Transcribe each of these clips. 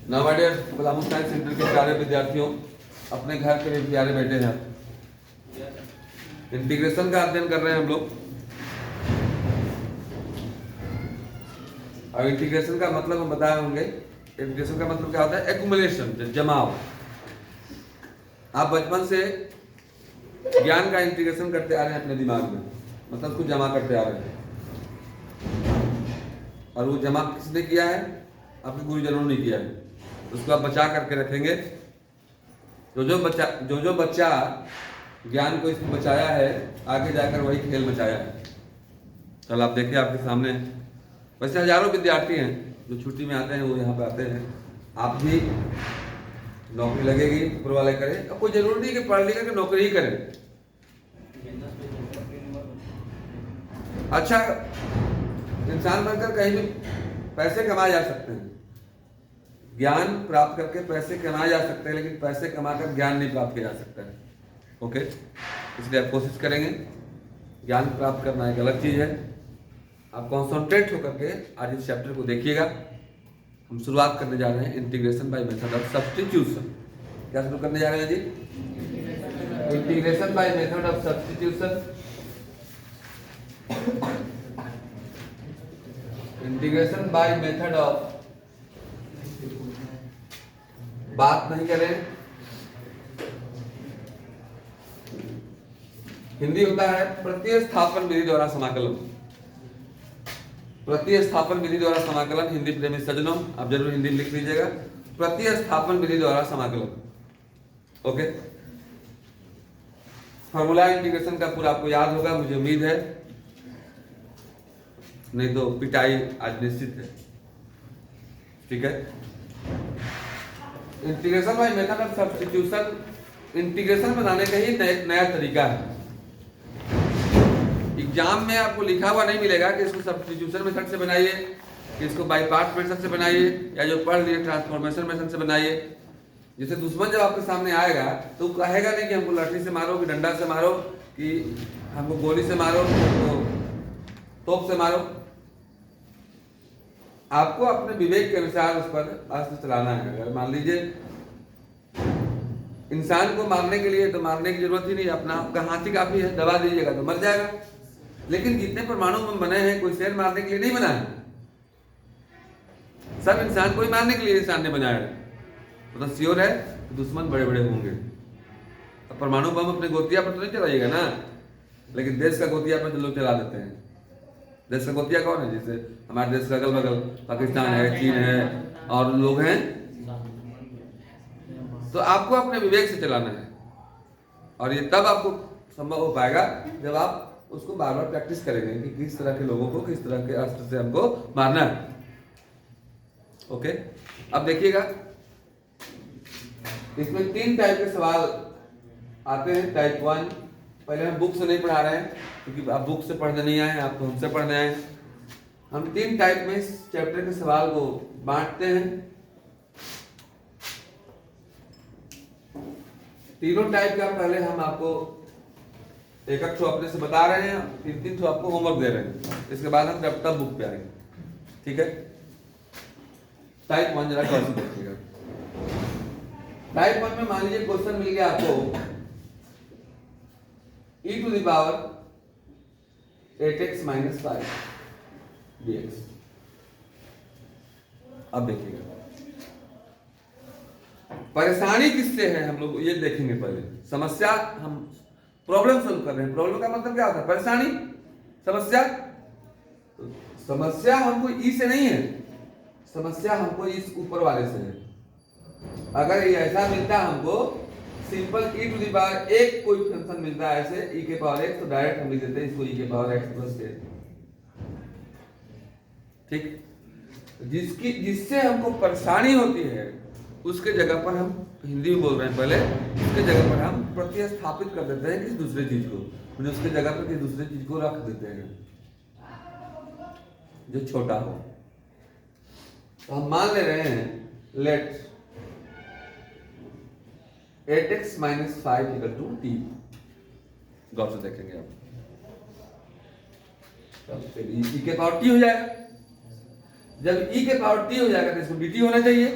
Now my dear Palamu science centre के प्यारे विद्यार्थियों, अपने घर के भी प्यारे बैठे हैं। इंटीग्रेशन का अध्ययन कर रहे हैं हम लोग। और इंटीग्रेशन का मतलब हम बताए होंगे। इंटीग्रेशन का मतलब क्या होता है? एक्युमुलेशन, जमाव। आप बचपन से ज्ञान का इंटीग्रेशन करते आ रहे हैं अपने दिमाग में, मतलब उसको जमा करते आ रहे हैं। और वो जमा किसने किया है? आपके गुरुजनों ने किया है। उसको आप बचा करके रखेंगे। जो बच्चा ज्ञान को इसमें बचाया है, आगे जाकर वही खेल बचाया है। कल आप देखिए आपके सामने वैसे हजारों विद्यार्थी हैं जो छुट्टी में आते हैं, वो यहाँ पे आते हैं। आप भी नौकरी लगेगी, ऊपर वाले करें। अब कोई जरूरी नहीं कि पढ़ लिख के नौकरी ही करें। अच्छा इंसान बनकर कहीं भी पैसे कमाए जा सकते हैं, ज्ञान प्राप्त करके पैसे कमाए जा सकते हैं, लेकिन पैसे कमाकर ज्ञान नहीं प्राप्त किया जा सकता है। ओके, इसलिए आप कोशिश करेंगे। ज्ञान प्राप्त करना एक अलग चीज है। आप कॉन्सेंट्रेट होकर के आज इस चैप्टर को देखिएगा। हम शुरुआत करने जा रहे हैं integration by method of substitution. क्या शुरू करने जा रहे हैं जी? Integration by method of substitution. Integration by method of, बात नहीं करें। हिंदी होता है प्रतिस्थापन विधि द्वारा समाकलन। प्रतिस्थापन विधि द्वारा समाकलन। हिंदी प्रेमी सज्जनों, आप जरूर हिंदी लिख लीजिएगा। प्रतिस्थापन विधि द्वारा समाकलन। ओके, फॉर्मूला इंटीग्रेशन का पूरा आपको याद होगा, मुझे उम्मीद है। नहीं तो पिटाई आज निश्चित है। ठीक है। Integration by method of substitution integration बनाने का ही एक नया तरीका है। एग्जाम में आपको लिखा हुआ नहीं मिलेगा कि इसको सब्स्टिट्यूशन मेथड से बनाइए, कि इसको बाय पार्ट मेथड से बनाइए, या जो पढ़ लिए ट्रांसफॉर्मेशन मेथड से बनाइए। जैसे दुश्मन जब आपके सामने आएगा तो कहेगा नहीं कि हमको लाठी से मारो, कि डंडा से मारो, कि हमको गोली से मारो, हमको तोप से मारो। आपको अपने विवेक के अनुसार उस पर अस्त्र चलाना है। अगर मान लीजिए इंसान को मारने के लिए तो मारने की जरूरत ही नहीं, अपना आपका हाथी काफी है, दबा दीजिएगा तो मर जाएगा। लेकिन जितने परमाणु बम बने हैं, कोई शेर मारने के लिए नहीं बना है। सब इंसान को ही मारने के लिए इंसान ने बनाया है। तो श्योर है दुश्मन बड़े बड़े होंगे। अब परमाणु बम अपने गोतिया पर तो नहीं चलाइएगा ना, लेकिन देश का गोतिया पर जो लोग चला देते हैं। देश का गोतिया कौन है? जैसे हमारे देश का अगल बगल पाकिस्तान है, चीन है और लोग हैं। तो आपको अपने विवेक से चलाना है, और ये तब आपको संभव हो पाएगा जब आप उसको बार बार प्रैक्टिस करेंगे कि किस तरह के लोगों को किस तरह के अस्त्र से हमको मारना है। ओके, अब देखिएगा इसमें 3 टाइप के सवाल आते हैं। टाइप 1, पहले हम बुक से नहीं पढ़ा रहे हैं क्योंकि आप बुक से पढ़ने नहीं आए, आप तो हमसे पढ़ने आए। हम 3 टाइप में इस चैप्टर के सवाल को बांटते हैं। तीनों टाइप का पहले हम आपको एक ठो अपने से बता रहे हैं, 3 ठो आपको होमवर्क दे रहे हैं। इसके बाद हम तब बुक पे आएंगे। ठीक है। टाइप 1 जरा क्वेश्चन देखिएगा। टाइप 1 में मान लीजिए क्वेश्चन मिल गया आपको e to the power 8x minus 5 dx। अब देखिएगा परेशानी किससे है, हम लोग ये देखेंगे। पहले समस्या, हम प्रॉब्लम सॉल्व कर रहे हैं। प्रॉब्लम का मतलब क्या होता है? परेशानी, समस्या। तो समस्या हमको ई से नहीं है, समस्या हमको इस ऊपर वाले से है। अगर ये ऐसा मिलता हमको simple e to the power एक कोई फंक्शन मिलता है ऐसे e के पावर x, तो डायरेक्ट हम लिख देते हैं इसको e के पावर x प्लस k। ठीक। जिससे हमको परेशानी होती है उसके जगह पर हम हिंदी में बोल रहे हैं पहले, उसके जगह पर हम प्रतिस्थापित कर देते हैं किसी दूसरे चीज को, मतलब उसके जगह पर किसी दूसरे चीज को रख देते हैं जो छोटा हो। तो हम मान ले रहे हैं let 8x minus 5 equal to t। गौर से देखेंगे आप, तब e के पावर t हो जाएगा। जब e के पावर t हो जाएगा तो इसको dt होना चाहिए।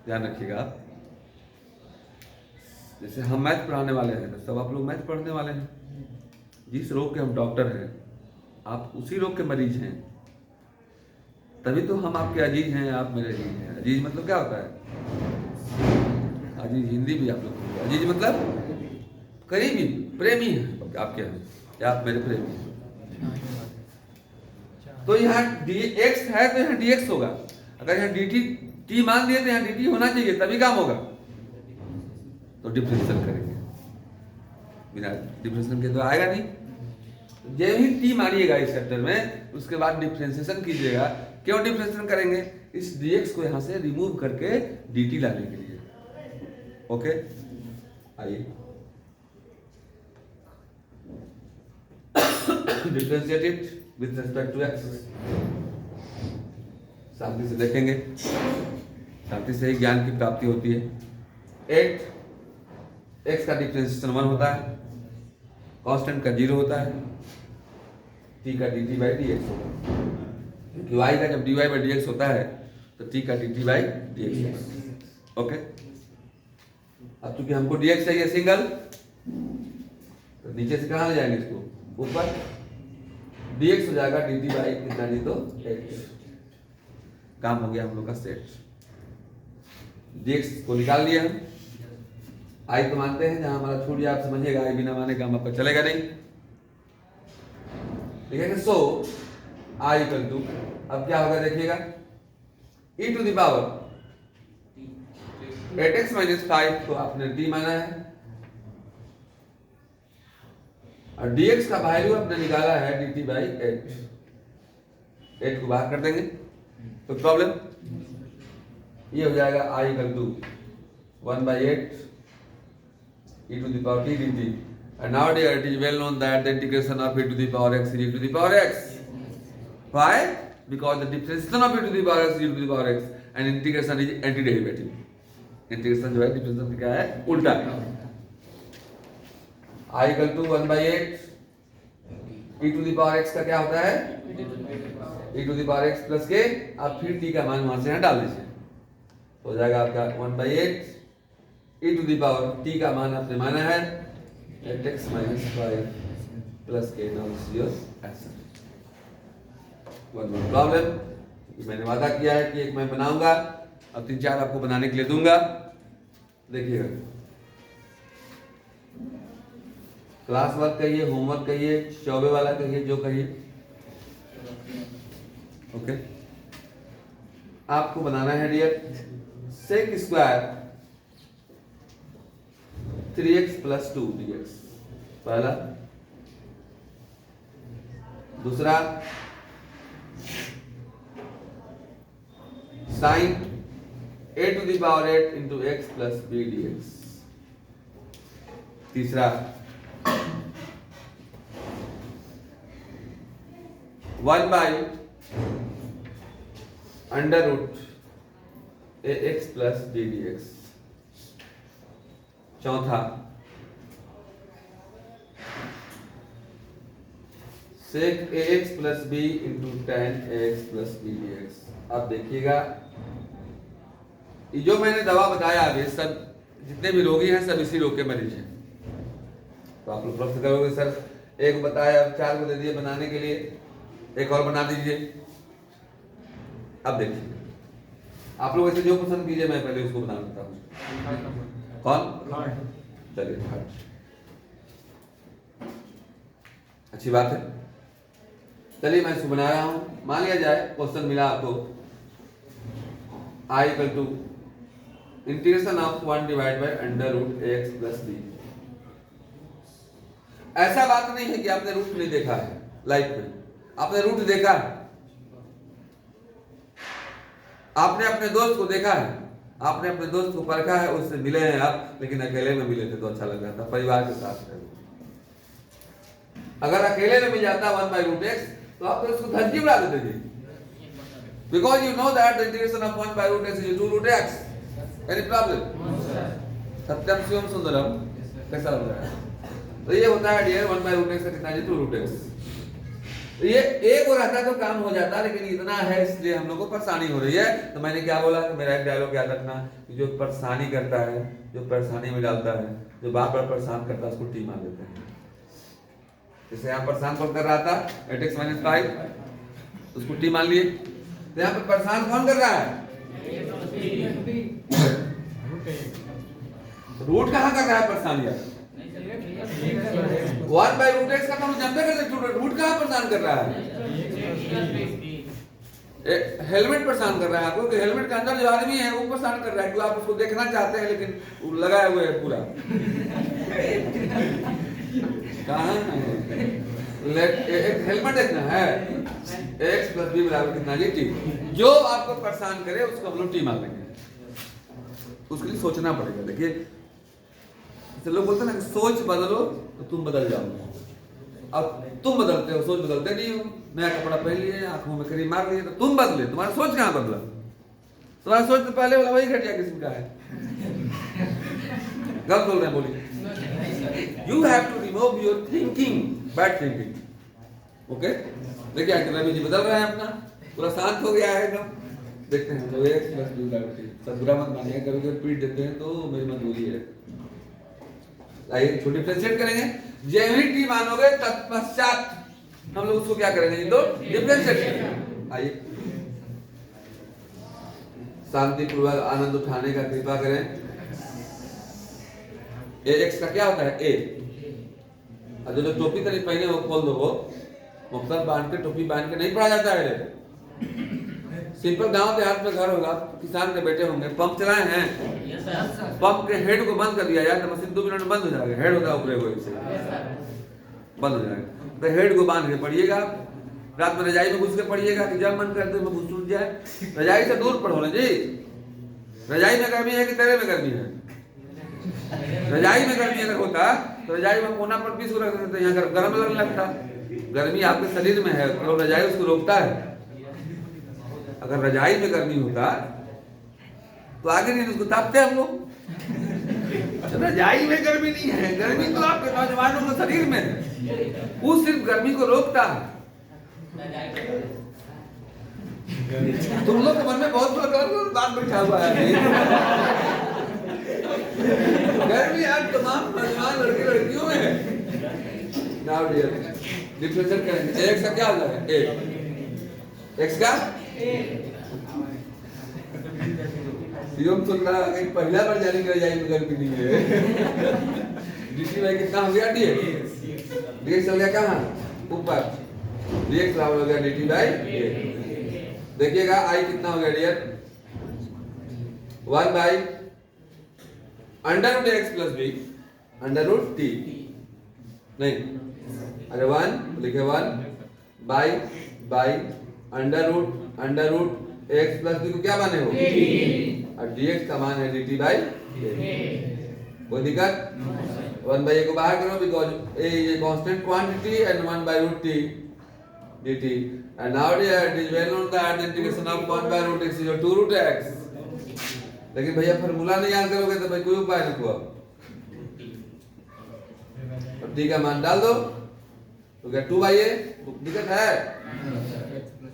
ध्यान रखिएगा आप। जैसे हम मैथ पढ़ाने वाले हैं तो सब आप लोग मैथ पढ़ने वाले हैं। जिस रोग के हम डॉक्टर हैं आप उसी रोग के मरीज हैं, तभी तो हम आपके अजीज हैं, आप मेरे अजीज हैं। अजीज मतलब क्या होता है? अजीज हिंदी भी आप लोग, अजीज मतलब करीबी, प्रेमी है आपके यहाँ, या आप मेरे प्रेमी हैं। तो यहाँ dx है तो यहाँ dx होगा। अगर यहाँ dt t मान दिए तो यहाँ dt होना चाहिए, तभी काम होगा। तो डिफरेंशियल करेंगे, बिना डिफरेंशियल के तो आएगा नहीं। जब ही t मानिएगा इस चैप्टर में, उसके बाद डिफरेंशिएशन कीजिएगा। क्यों डिफरेंशिएशन करेंगे? इस dx को यहाँ से रिमूव करके dt लाने के लिए। ओके, आइए differentiate it with respect to x। शांति से देखेंगे, शांति से ही ज्ञान की प्राप्ति होती है। 8 x का डिफरेंशिएशन 1 होता है, कांस्टेंट का 0 होता है, t का dt बाई dx होगा। क्योंकि y का जब dy बाई dx होता है तो t का dt बाई dx होगा। ओके, अब चूंकि हमको dx चाहिए सिंगल, तो नीचे से कहाँ ले जाएंगे इसको? ऊपर। dx हो जाएगा dt बाई कितना जी? तो 8। काम हो गया हम लोग का सेट। dx को निकाल लिया हम। आई तो मानते हैं, जहां हमारा छूट जाए आप समझिएगा, आई बिना माने काम आपका चलेगा नहीं। ठीक है, सो आई इक्वल टू, अब क्या होगा देखिएगा, e to the power 8x minus 5 को आपने d माना है, और dx का वैल्यू आपने निकाला है dt बाई 8 को बाहर कर देंगे तो प्रॉब्लम ये हो जाएगा i equal to 1/8 e to the power t dt. And nowadays it is well known that the integration of e to the power x is e to the power x. Why? Because the differentiation of e to the power x is e to the power x, and integration is antiderivative. Integration जो है differentiation क्या है? उल्टा है। I equal to 1/8 e to the power x का क्या होता है? e to the power x plus k। आप फिर t का मान वहां से यहाँ डाल दीजिए, हो जाएगा आपका 1/8 e to the power t का मान आपने माना है 8x minus 5 plus k। Now this is your answer. One more problem, मैंने वादा किया है कि एक मैं बनाऊंगा, अब 3-4 आपको बनाने के लिए दूंगा। देखिएगा, क्लास वर्क कहिए, होमवर्क कहिए, चौबे वाला कहिए, जो कहिए। ओके, आपको बनाना है dear sec square 3x plus 2 dx, पहला। दूसरा, sine a to the power 8 into x plus b dx। तीसरा, 1/√ ax plus b dx। चौथा, sec ax plus b into tan ax plus b dx। अब देखिएगा, जो मैंने दवा बताया अभी, सब जितने भी रोगी हैं सब इसी रोग के मरीज हैं। तो आप लोग प्रश्न करोगे सर एक बताया, अब 4 को दे दिए बनाने के लिए, एक और बना दीजिए। अब देखिए, आप लोग ऐसे जो पसंद कीजिए, मैं पहले उसको बना देता हूँ। कौन? चलिए, अच्छी बात है। चलिए मैं इसको बना रहा हूं। मान लिया जाए क्वेश्चन मिला आपको, i equal to integration of 1 divide by √ax plus b। ऐसा बात नहीं है कि आपने रूट नहीं देखा है लाइफ में, आपने रूट देखा है, आपने अपने दोस्त को देखा है, आपने अपने दोस्त को परखा है, उससे मिले हैं आप, लेकिन अकेले में मिले थे तो अच्छा लग रहा था, परिवार के साथ। अगर अकेले में मिल जाता 1/√x तो आप तो इसको धज्जी उड़ा देते थे, because you know that the integration of 1/√x is 2√x। Any problem? Satyam Shivam Sundaram, कैसा लग रहा है? तो ये होता है डियर 1/√x का कितना जी? 2√x। ये एक और रहता तो काम हो जाता, लेकिन इतना है इसलिए हम लोग को परेशानी हो रही है। तो मैंने क्या बोला कि मेरा एक डायलॉग याद रखना कि जो परेशानी करता है, जो परेशानी में डालता है, जो बार बार परेशान करता है, उसको टी मान लेते हैं। जैसे यहाँ परेशान कौन कर रहा था, 8x-5, उसको टी मान लिए। तो यहाँ पर परेशान कौन कर रहा है, रूट कहाँ कर रहा है परेशान यार, 1/√x का तो हम जानते हैं, रूट कहाँ परेशान कर रहा है, हेलमेट परेशान कर रहा है आपको, कि हेलमेट के अंदर जो आदमी है वो परेशान कर रहा है, क्योंकि आप उसको देखना चाहते हैं लेकिन लगाए हुए है पूरा। कहाँ एक हेलमेट देखना है, x+b बराबर कितना जी, टी। जो आपको परेशान करे उसको हम लोग टी मान लेंगे। उसके लिए सोचना पड़ेगा। देखिए लोग बोलते हैं ना, सोच बदलो तो तुम बदल जाओ। अब तुम बदलते हो, सोच बदलते नहीं हो। नया कपड़ा पहन लिए, आंखों में क्रीम मार लिए, तो तुम बदले, तुम्हारा सोच कहाँ बदला? तुम्हारा सोच तो पहले वाला वही घटिया किस्म का है। गलत बोल रहे हैं, बोलिए। You have to remove your thinking, bad thinking. Okay, देखिए रवि जी बदल रहे हैं अपना, पूरा शांत हो गया है एकदम। देखते हैं तो x+b, सब बुरा मत मानिए, कभी कभी पीट देते हैं तो मेरी मजबूरी है। आइए छोटी डिफरेंशिएट करेंगे। जैसे ही टी मानोगे तत्पश्चात हम लोग उसको क्या करेंगे, तो डिफरेंशिएट करेंगे। आइए शांतिपूर्वक आनंद उठाने का कृपा करें। x का क्या होता है, a। जो टोपी तरी पहने हो खोल दो, वो मुक्तब बांध के, टोपी बांध के नहीं पढ़ा जाता है। सिंपल गांव देहात में घर होगा, किसान के बेटे होंगे, पंप चलाए हैं, पंप के हेड को बंद कर दिया जाए तो मशीन 2 मिनट में बंद हो जाएगा। हेड होता है ऊपर को, इससे बंद हो जाएगा। तो हेड को बांध के पढ़िएगा, रात में रजाई में घुस के पढ़िएगा कि जब मन करते में घुस टूट जाए। रजाई से दूर पढ़ो ना जी। रजाई में गर्मी है कि तेरे में गर्मी है? रजाई में गर्मी अगर होता तो रजाई में कोना पर 20 रख देते, यहाँ गर्म लगने लगता। गर्मी आपके शरीर में है, तो रजाई उसको रोकता है। अगर रजाई में गर्मी होता तो आगे नहीं उसको तापते हम लोग। रजाई में गर्मी नहीं है, गर्मी तो आपके नौजवानों के शरीर में है, वो सिर्फ गर्मी को रोकता है। तुम लोग के मन में बहुत बड़ा बात बैठा हुआ है। गर्मी आज तमाम नौजवान लड़के लड़कियों में है। नाउ डियर डिफरेंशिएट करेंगे। x का क्या होता है, a। x का यूं सुन रहा है कि पहला बार जाने के रजाई में गर्मी नहीं है। dt भाई कितना हो गया, dx हो गया कहाँ, ऊपर, dx बराबर हो गया dt बाई a। देखिएगा i कितना हो गया डियर, 1/√x+b √t, नहीं अरे 1 लिखे 1/√x+b को क्या माने हो, और dx का मान है dt बाई a। कोई दिक्कत? 1/a को बाहर करो, because a is a constant quantity and 1/√t dt, and now it is well known that the integration of 1/√x is 2√x। लेकिन भैया फॉर्मूला नहीं याद करोगे तो भाई कोई उपाय नहीं हुआ। टी का मान डाल दो तो क्या 2/a, दिक्कत है,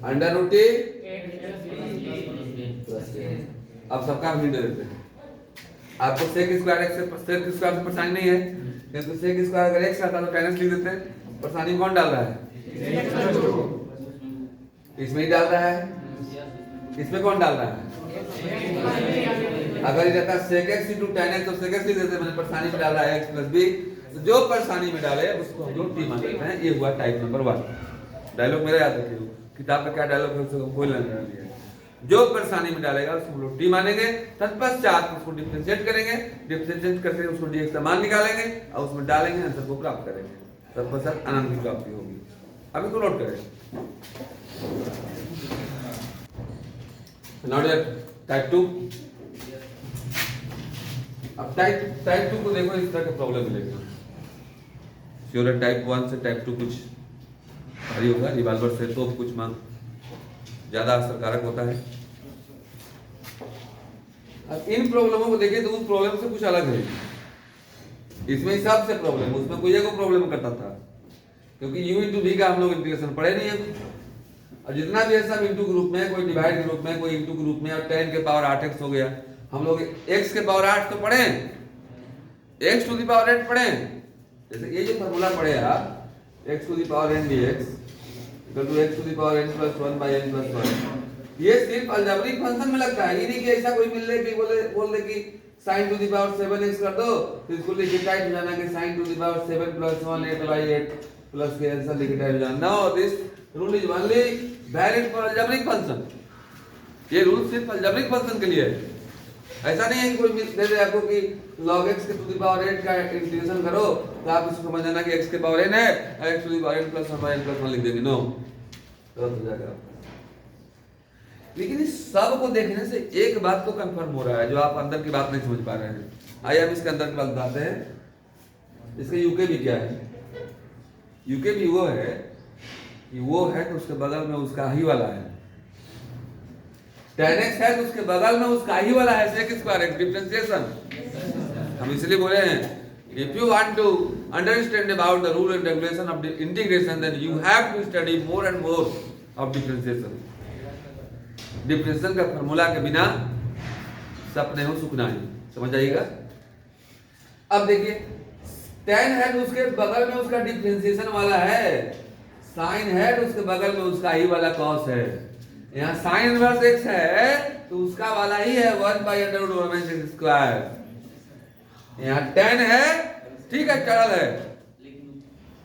√t। अब सबका हम दे देते हैं। आपको sec² x से परेशानी नहीं है, क्योंकि sec² अगर x आता तो tan x लिख देते हैं। परेशानी कौन डाल रहा है, इसमें ही डाल रहा है, इसमें कौन डाल रहा है? अगर ये रहता sec x * tan x तो sec x लिख देते, मैंने परेशानी में डाला है x+b। तो जो परेशानी में डाले उसको हम लोग टी मान लेते हैं। ये हुआ टाइप नंबर 1। डायलॉग मेरा याद रखिए, किताब का क्या डायलॉग है उसको कोई लेना नहीं है। जो परेशानी में डालेगा उसको हम लोग टी मानेंगे, तत्पश्चात उसको डिफरेंशिएट करेंगे, डिफरेंशिएट करके उसको dx का मान निकालेंगे और उसमें डालेंगे, आंसर को प्राप्त करेंगे, तत्पश्चात आनंद की प्राप्ति होगी। अब इसको नोट करें। Now type 2। अब टाइप 2 को देखो, इस तरह के प्रॉब्लम मिलेगा। श्योर टाइप 1 से टाइप 2 कुछ भारी होगा, रिवॉल्वर से तो कुछ मांग ज्यादा असरकारक होता है। अब इन प्रॉब्लमों को देखें तो उस प्रॉब्लम से कुछ अलग है। इसमें सबसे प्रॉब्लम, उसमें कोई एक प्रॉब्लम करता था, क्योंकि u इंटू वी का हम लोग इंटीग्रेशन पढ़े नहीं है। और जितना भी है सब इंटू के रूप में, कोई डिवाइड के रूप में, कोई इंटू के रूप में, और 10 के पावर 8x हो गया। हम लोग x के पावर 8 तो पढ़े, x टू द पावर 8 पढ़े। जैसे ये जो फॉर्मूला पढ़े आप, x to the power n dx equal to x to the power n plus 1 by n plus 1, ये सिर्फ अलजेब्रिक फंक्शन में लगता है। ये नहीं कि ऐसा कोई मिल ले कि बोल दे कि sin to the power 7x कर दो तो इसको लिख के टाइप हो जाना कि sin to the power 7 plus 1 8 by 8 plus के आंसर लिख के टाइप हो जाना। No, this rule is only valid for algebraic function. ये रूल सिर्फ अलजेब्रिक फंक्शन के लिए है। ऐसा नहीं है कि कोई दे दे आपको कि log x के टू द पावर 8 का इंटीग्रेशन करो तो आप इसको समझ जाना कि x के पावर n है और x to the power n plus 1 by n plus 1 लिख देंगे। नो, गलत हो जाएगा। लेकिन इस सब को देखने से एक बात तो कंफर्म हो रहा है, जो आप अंदर की बात नहीं समझ पा रहे हैं। आइए हम इसके अंदर की बात बताते हैं। इसका यूके भी क्या है? यूके भी वो है कि वो है तो उसके बगल में उसका ही वाला है। tan x है तो उसके बगल में उसका ही वाला है sec स्क्वायर x डिफरेंशिएशन। हम इसलिए बोले हैं if you want to understand about the rule and regulation of the integration then you have to study more and more of differentiation। Differentiation का फार्मूला के बिना सपने हो सुखना है, समझ आइएगा। अब देखिए tan है तो उसके बगल में उसका डिफरेंशिएशन वाला है, sin है तो उसके बगल में उसका ही वाला cos है। यहाँ sin इनवर्स x है तो उसका वाला ही है 1 by under root 1 minus x square. यहाँ tan है, ठीक है, टर्ल है,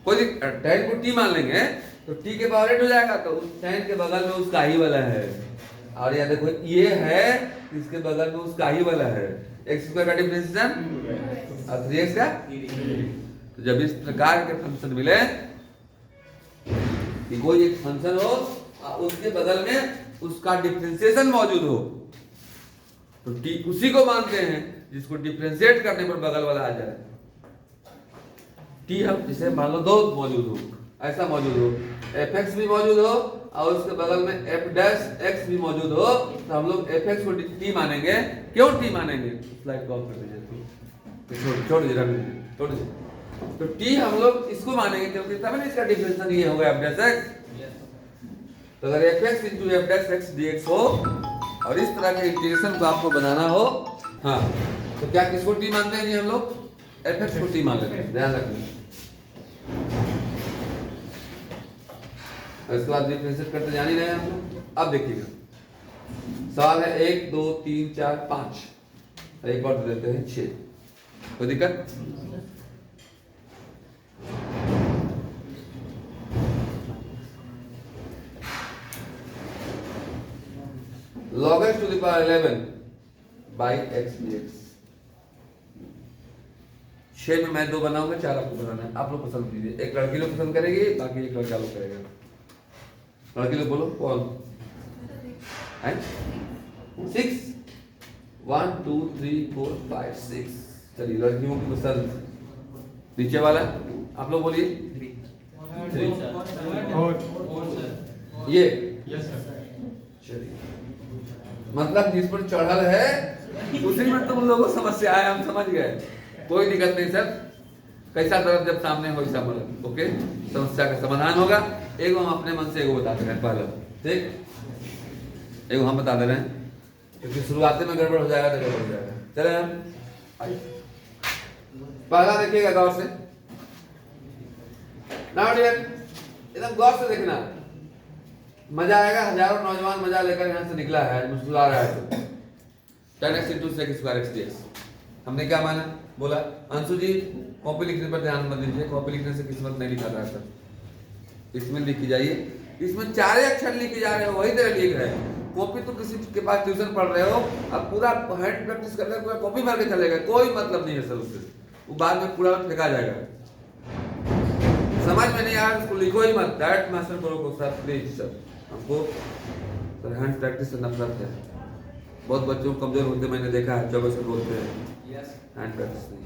कोई tan को t मान लेंगे तो t के पावर 8 हो जाएगा तो उस tan के बगल में उसका ही वाला है। और यहाँ देखो ये है इसके बगल में उसका ही वाला है, x स्क्वायर का डिफरेंशिएशन और 3x का। तो जब इस प्रकार के फंक्शन मिले कि कोई एक फंक्शन हो उसके बगल में उसका डिफरेंशिएशन मौजूद हो तो t उसी को मानते हैं जिसको डिफरेंशिएट करने पर बगल वाला आ जाए। t हम जैसे मान लो 2 मौजूद हो, ऐसा मौजूद हो, fx भी मौजूद हो और उसके बगल में f डैश x भी मौजूद हो तो हम लोग fx को t मानेंगे। क्यों t मानेंगे? स्लाइड को ऑफ कर दीजिए, छोड़ दीजिए। तो t हम लोग इसको मानेंगे क्योंकि तब इसका डिफरेंशिएशन ये होगा f डैश x। तो अगर fx into f dash x dx हो और इस तरह के इंटीग्रेशन को आपको बनाना हो, हाँ, तो क्या किसको t मानते हैं जी हम लोग? fx को t मान लेते हैं, ध्यान रखना। इसके बाद डिफरेंशिएट करते जान ही रहे हैं हम लोग। अब देखिएगा सवाल है 1 2 3 4 5, एक बार दे देते हैं 6। कोई दिक्कत? log x to the power 11 by x dx। 6 में मैं 2 बनाऊंगा, 4 आपको बनाना है। आप लोग पसंद कीजिए, एक लड़की लोग पसंद करेगी, बाकी एक लड़का लोग करेगा। लड़की लोग बोलो कौन है? 6 1 2 3 4 5 6। चलिए लड़कियों की पसंद नीचे वाला आप लोग बोलिए 3। ये चलिए मतलब जिस पर चढ़ल है उसी में तुम लोगों को समस्या है, हम समझ गए, कोई दिक्कत नहीं सर। कैसा तरफ जब सामने हो वैसा मतलब ओके, समस्या का समाधान होगा। एगो हम अपने मन से एगो बता दे रहे हैं पहले, ठीक, एगो हम बता दे रहे हैं क्योंकि शुरुआत में गड़बड़ हो जाएगा तो गड़बड़ हो जाएगा। चले हम पहला देखिएगा गौर से, ना एकदम गौर से देखना, मजा आएगा। हजारों नौजवान मजा लेकर यहाँ से निकला है, मुस्कुरा रहा है। tan x into sec square x dx हमने क्या माना? बोला अंशु जी कॉपी लिखने पर ध्यान मत दीजिए, कॉपी लिखने से किस्मत नहीं लिखा जाता। इसमें लिखी जाइए, इसमें 4 अक्षर लिखे जा रहे हो वही तरह लिख रहे हैं। कॉपी तो किसी के पास ट्यूशन पढ़ रहे हो, अब पूरा हैंड प्रैक्टिस कर रहे हो, पूरा कॉपी भर के चलेगा, कोई मतलब नहीं है सर उससे, वो बाद में पूरा फेंका जाएगा। समझ में नहीं आया उसको लिखो ही मत, डायरेक्ट मास्टर करो को सर प्लीज सर, हमको सर हैंड प्रैक्टिस से नफरत है। बहुत बच्चों कमजोर होते मैंने देखा है, जब से बोलते हैं हैंड प्रैक्टिस नहीं।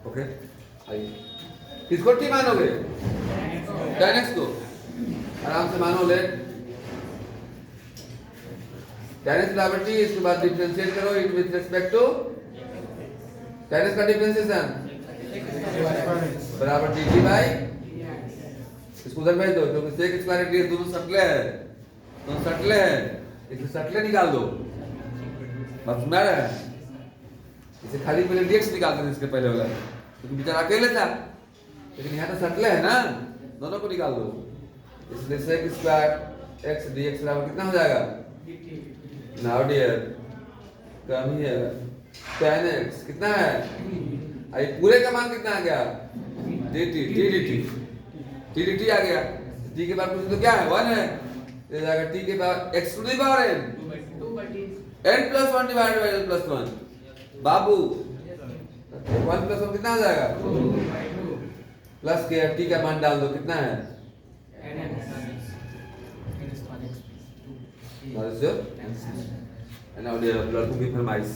ओके आइए, किसको टी मानोगे? tan x को आराम से मानो ले, tan x बराबर t, इसके बाद डिफरेंशिएट करो it with respect to tan x का डिफरेंशिएशन बराबर dt बाई इसको उधर भेज दो, क्योंकि सेक स्क्वायर dx दोनों सटले है, दोनों सटले है, इसलिए सटले निकाल दो। बात सुना रहा है? इसे खाली पहले dx निकालते थे इसके पहले वाला, क्योंकि बेचारा अकेले था, लेकिन यहाँ तो सटले है ना, दोनों को निकाल दो। इसलिए सेक स्क्वायर x dx बराबर कितना हो जाएगा? Now dear come here tan x कितना है? आई पूरे का मान कितना आ गया? dt आ गया। t के बाद कुछ तो क्या है? 1 है, ये जाएगा t के बाद x to the power n n + 1 divided by n + 1। बाबू 1 + 1 कितना हो जाएगा? प्लस के t का मान डाल दो, कितना है? now dear लड़कों की फरमाइश,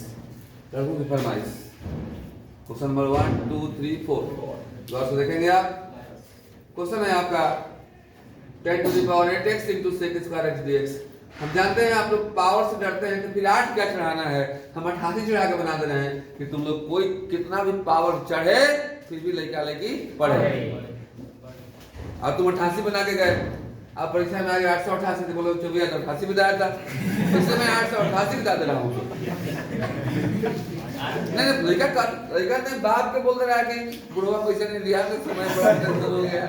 लड़कों की फरमाइश। क्वेश्चन नंबर 1 2 3 4 गौर से देखेंगे आप। क्वेश्चन है आपका 10 to the power 8x into sec square x dx। हम जानते हैं आप लोग पावर से डरते हैं, तो फिर 8 क्या चढ़ाना है? हम 88 चढ़ा के बना दे रहे हैं कि तुम लोग कोई कितना भी पावर चढ़े फिर भी लड़का लड़की पढ़े। अब तुम 88 बना के गए, अब परीक्षा में आ गया 888, तो बोलो 2488 बताया था, इसलिए मैं 888 बता दे रहा हूँ। नहीं लड़का ने बाप के बोल रहा है कि बुढ़वा पैसा नहीं दिया तो समय बड़ा टेंशन हो गया,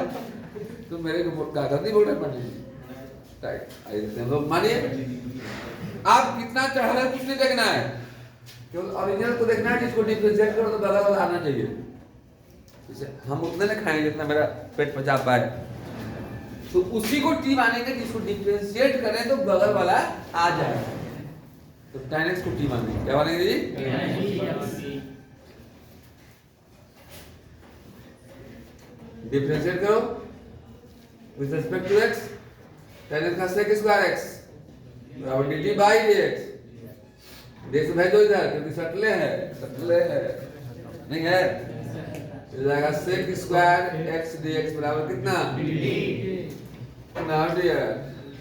तो मेरे को कागज नहीं बोल रहे पढ़ने। राइट, आइए हम लोग मानिए आप कितना चढ़ा रहे कुछ नहीं देखना है, केवल ओरिजिनल को देखना है, जिसको डिफरेंशिएट करो तो बगल वाला आना चाहिए। जैसे हम उतने न खाएंगे जितना मेरा पेट पचा पाए, तो उसी को टी मानेंगे जिसको डिफरेंशिएट करें तो बगल वाला आ जाए। तो tan x को टी मानेंगे, क्या मानेंगे जी? डिफरेंशिएट करो with respect to x, tan x का sec स्क्वायर x बराबर dt बाई dx। dx भेज दो इधर, क्योंकि सटले है, सटले है नहीं है, तो जाएगा sec स्क्वायर x dx बराबर कितना? Now dear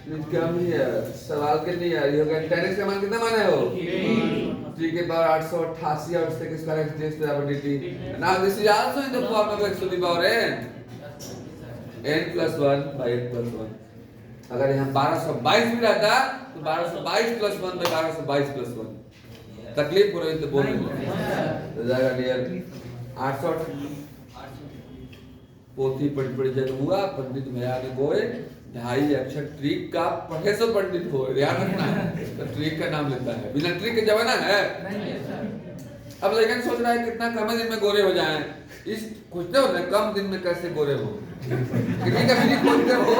please come here, सवाल के लिए यार ये हो गया। tan x का मान कितना माने हो? t के पावर 888 और sec स्क्वायर x dx बराबर dt। Now this is also in the form of x to the power n + 1 by n + 1। अगर यहाँ 1222 भी रहता तो 1222 + 1 by 1222 + 1। तकलीफ हो रही तो बोल दो जाएगा डियर 800 पोथी पढ़ जन हुआ पंडित भैया ने गोए 2.5 अक्षर ट्रिक का पढ़े सो पंडित हो, ध्यान रखना। तो ट्रिक का नाम लेता है, बिना ट्रिक के जमाना है। अब लेकिन सोच रहा है कितना कम दिन में गोरे हो जाएं, इस खोजते हो ना कम दिन में कैसे गोरे हो, कितनी का भी खोजते हो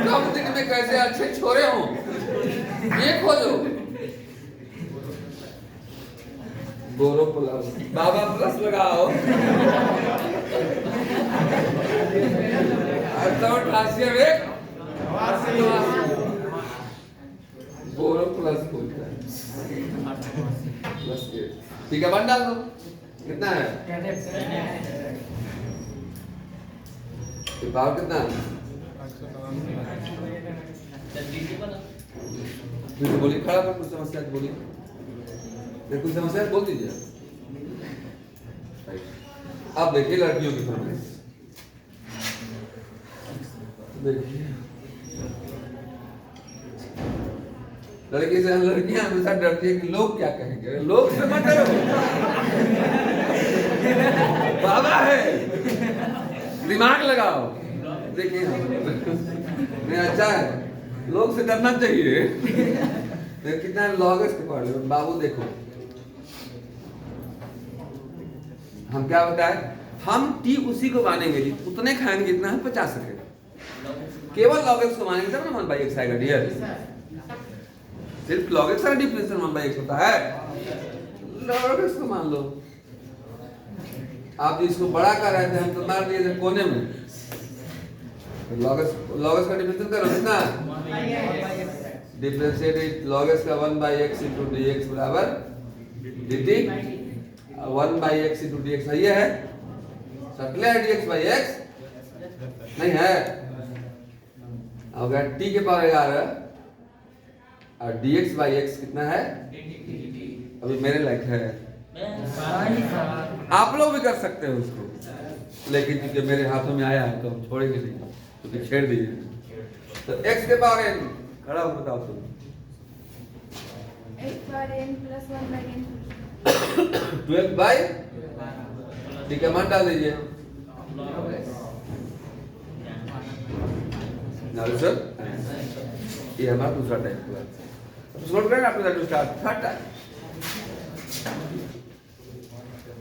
कम दिन में कैसे अच्छे छोरे हो, ये खोजो। गोरो प्लस बाबा प्लस लगाओ 88 में गोरो प्लस खोजता है प्लस के, ठीक है बन डाल दो, कितना है? पावर कितना? फिर बोलिए खड़ा कर, कुछ समस्या बोलिए, कुछ समस्या बोल दीजिए। अब देखिए लड़कियों की फरमाइश, देखिए लड़की से लड़कियां हमेशा डरती है कि लोग क्या कहेंगे, लोग से मत डरो बाबा है, दिमाग लगाओ। देखिए नहीं अच्छा है, लोग से डरना चाहिए। देखो कितना लॉगस के पढ़ लो बाबू, देखो हम क्या बताए, हम टी उसी को मानेंगे जी उतने खाएंगे जितना हम 50 सकेगा, केवल लॉगस को मानेंगे तब ना 1/x आएगा डियर। सिर्फ लॉगस का डिफरेंशियल 1/x होता है, लॉगस को मान लो। आप इसको बड़ा कर रहे थे, हम तो मार दिए थे कोने में, तो लॉगस का डिफरेंशियल करो कितना? डिफरेंशिएट लॉगस का 1/x into dx बराबर dt, 1/x into dx सही है, सटले है dx by x नहीं है। अगर t के पावर 11 और dx by x कितना है? अभी मेरे लायक है, आप लोग भी कर सकते हो उसको, लेकिन क्योंकि मेरे हाथों में आया है तो हम छोड़ेंगे नहीं। तो छेड़ दीजिए। तो x के पावर n खड़ा हो बताओ तुम। x bar n plus 1 by n 12 by, ठीक है, मान डाल दीजिए। सर ये हमारा दूसरा टाइप हुआ। नोट करें आपको that start third type.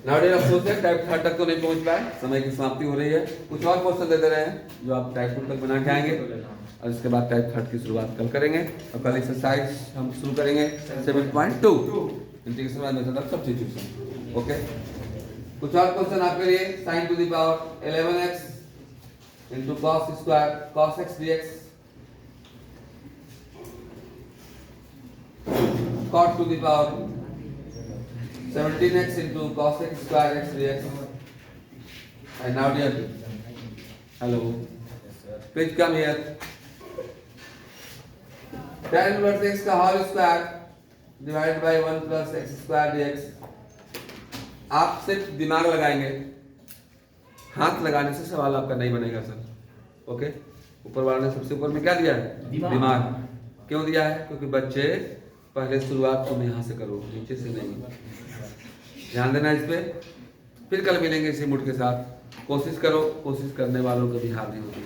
Now आप सोचते हैं टाइप थर्ड तक तो नहीं पहुंच पाए, समय की समाप्ति हो रही है। कुछ और क्वेश्चन दे दे रहे हैं जो आप टाइप 2 तक बना के आएंगे और इसके बाद टाइप थर्ड की शुरुआत कल करेंगे। और कल एक्सरसाइज हम शुरू करेंगे 7.2 integration by method of substitution. Okay, कुछ और क्वेश्चन आपके लिए। sin to the power 11x into cos square cos x dx, cot to the power 17x into cos x square x dx. And now dear, hello, please come here. Tan inverse x का whole square divided by 1 plus x square dx. आप सिर्फ दिमाग लगाएंगे, हाथ लगाने से सवाल आपका नहीं बनेगा सर। ओके, ऊपर वाले ने सबसे ऊपर में क्या दिया है? दिमाग। क्यों दिया है? क्योंकि बच्चे पहले शुरुआत तुम यहाँ से करो, नीचे से नहीं। ध्यान देना इस पे। फिर कल मिलेंगे इसी मूड के साथ। कोशिश करो, कोशिश करने वालों को भी हार नहीं होती।